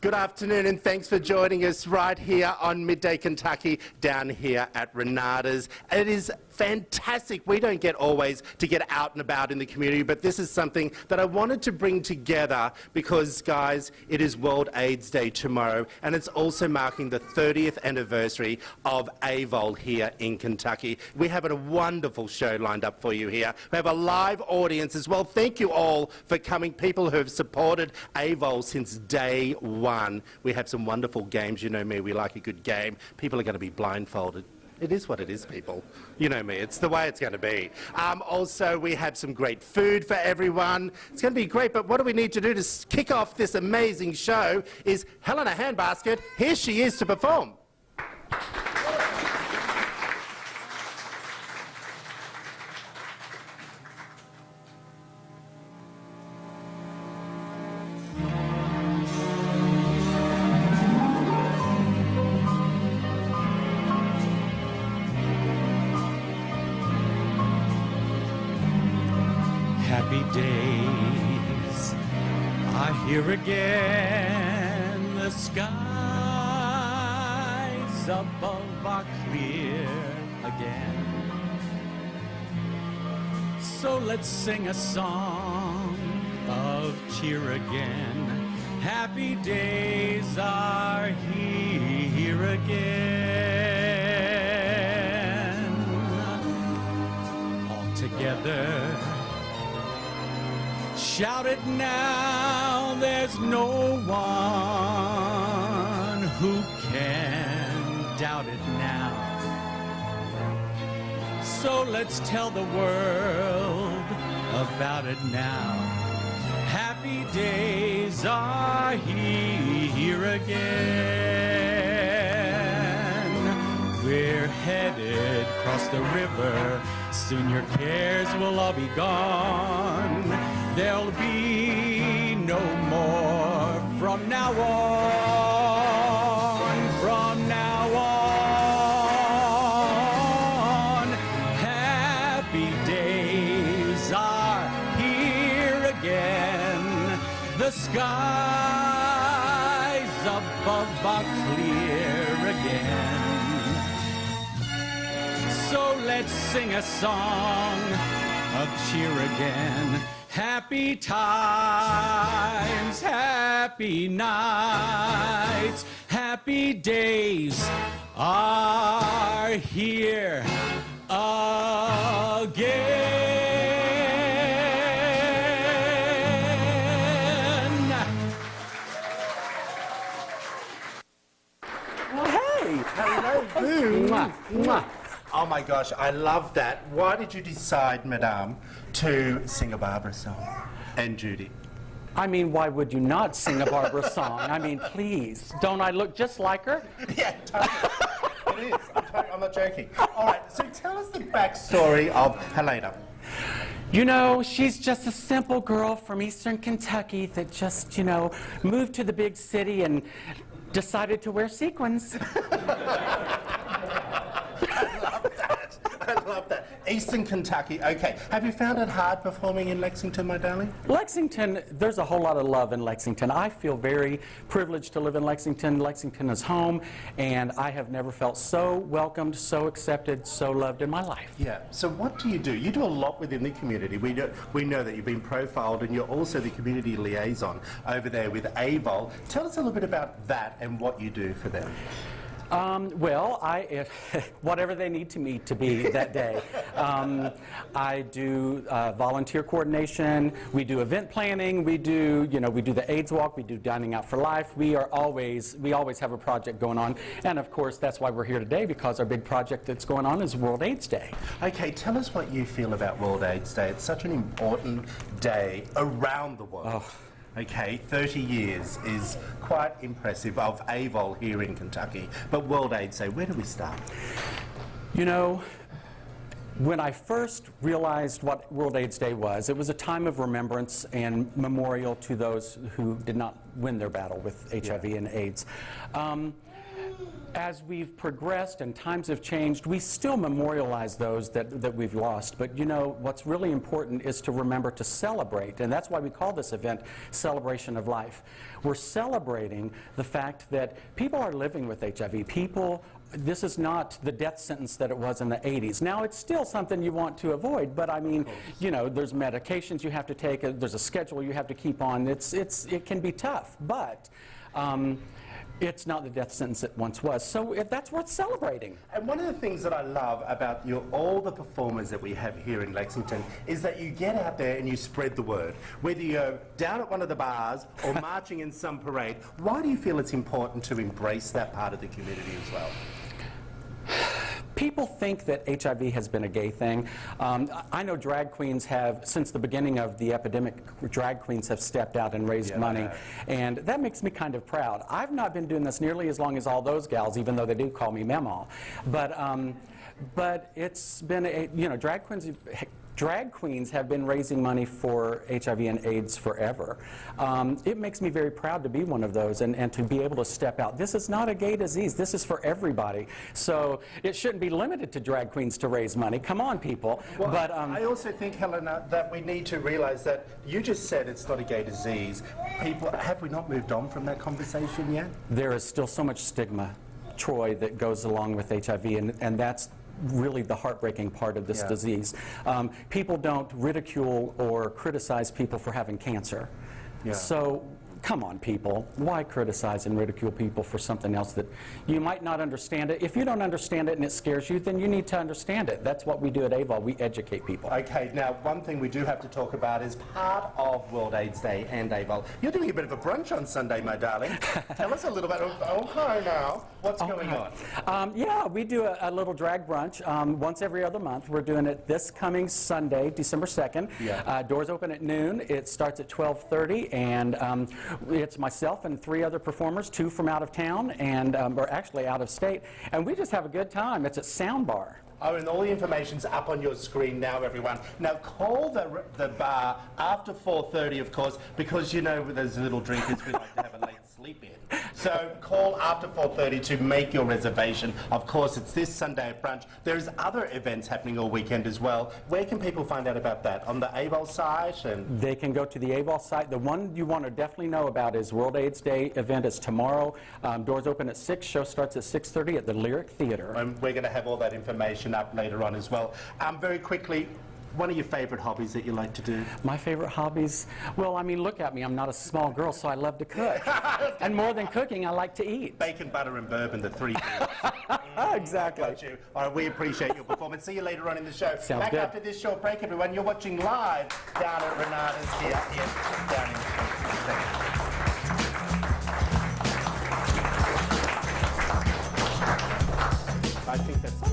Good afternoon and thanks for joining us right here on Midday Kentucky down here at Ranada's. It is fantastic. We don't get always to get out and about in the community, but this is something that I wanted to bring together because, guys, it is World AIDS Day tomorrow and it's also marking the 30th anniversary of AVOL here in Kentucky. We have a wonderful show lined up for you here. We have a live audience as well. Thank you all for coming, people who have supported AVOL since day one. We have some wonderful games. You know me, we like a good game. People are going to be blindfolded. It is what it is, people. You know me, it's the way it's going to be. Also, we have some great food for everyone. It's going to be great, but what do we need to do to kick off this amazing show is Helena Handbasket. Here she is to perform. Happy days are here again. The skies above are clear again. So let's sing a song of cheer again. Happy days are here again. All together. Shout it now, there's no one who can doubt it now. So let's tell the world about it now. Happy days are here again. We're headed across the river. Soon your cares will all be gone. There'll be no more from now on. From now on. Happy days are here again. The skies above are clear again. So let's sing a song of cheer again. Happy times, happy nights, happy days are here again. Well, hey, hello, boo. Mwah, mwah. Oh my gosh, I love that. Why did you decide, Madame, to sing a Barbara song? And Judy? I mean, why would you not sing a Barbara song? I mean, please. Don't I look just like her? Yeah, totally. It is. I'm not joking. All right, so tell us the backstory of Helena. You know, she's just a simple girl from Eastern Kentucky that just, you know, moved to the big city and decided to wear sequins. I love that. Eastern Kentucky. Okay. Have you found it hard performing in Lexington, my darling? Lexington, there's a whole lot of love in Lexington. I feel very privileged to live in Lexington. Lexington is home, and I have never felt so welcomed, so accepted, so loved in my life. Yeah. So what do? You do a lot within the community. We know that you've been profiled, and you're also the community liaison over there with AVOL. Tell us a little bit about that and what you do for them. Well, whatever they need me to be that day. I do volunteer coordination. We do event planning. We do the AIDS walk. We do Dining Out for Life. We always have a project going on, and of course that's why we're here today, because our big project that's going on is World AIDS Day. Okay, tell us what you feel about World AIDS Day. It's such an important day around the world. Oh. Okay, 30 years is quite impressive of AVOL here in Kentucky. But World AIDS Day, where do we start? You know, when I first realized what World AIDS Day was, it was a time of remembrance and memorial to those who did not win their battle with HIV and AIDS. as we've progressed and times have changed, we still memorialize those that we've lost. But you know, what's really important is to remember to celebrate. And that's why we call this event Celebration of Life. We're celebrating the fact that people are living with HIV. This is not the death sentence that it was in the 80s. Now, it's still something you want to avoid, but I mean, you know, there's medications you have to take, there's a schedule you have to keep on. It can be tough, but it's not the death sentence it once was. So that's worth celebrating. And one of the things that I love about all the performers that we have here in Lexington is that you get out there and you spread the word. Whether you're down at one of the bars or marching in some parade, why do you feel it's important to embrace that part of the community as well? People think that HIV has been a gay thing. I know drag queens have, since the beginning of the epidemic, drag queens have stepped out and raised money, and that makes me kind of proud. I've not been doing this nearly as long as all those gals, even though they do call me Mamaw. But it's been you know, drag queens have been raising money for HIV and AIDS forever. It makes me very proud to be one of those and to be able to step out. This is not a gay disease. This is for everybody. So it shouldn't be limited to drag queens to raise money. Come on, people. Well, but I also think, Helena, that we need to realize that you just said it's not a gay disease. People, have we not moved on from that conversation yet? there is still so much stigma, Troy, that goes along with HIV, and that's really the heartbreaking part of this disease. People don't ridicule or criticize people for having cancer. So come on, people. Why criticize and ridicule people for something else that you might not understand it? If you don't understand it and it scares you, then you need to understand it. That's what we do at AVAL. We educate people. Okay, now one thing we do have to talk about is part of World AIDS Day and AVAL. You're doing a bit of a brunch on Sunday, my darling. Tell us a little bit. Okay, now, what's going on? Yeah, we do a little drag brunch once every other month. We're doing it this coming Sunday, December 2nd. Doors open at noon. It starts at 12:30, and it's myself and 3 other performers, 2 from out of town, and or actually out of state, and we just have a good time. It's at Soundbar. Oh, and all the information's up on your screen now, everyone. Now, call the bar after 4:30, of course, because, you know, there's little drinkers we like to have a late sleep in. So call after 4:30 to make your reservation. Of course, it's this Sunday at brunch. There's other events happening all weekend as well. Where can people find out about that? On the AVAL site? And they can go to the AVAL site. The one you want to definitely know about is World AIDS Day event is tomorrow. Doors open at 6. Show starts at 6:30 at the Lyric Theater. And we're going to have all that information up later on as well. Very quickly, one of your favorite hobbies that you like to do? My favorite hobbies? Well, I mean, look at me. I'm not a small girl, so I love to cook. And more than cooking, I like to eat. Bacon, butter, and bourbon, the 3 things. Exactly. Got you. All right, we appreciate your performance. See you later on in the show. Sounds Back good. after this short break, everyone. You're watching live down at Ranada's here down in I think that's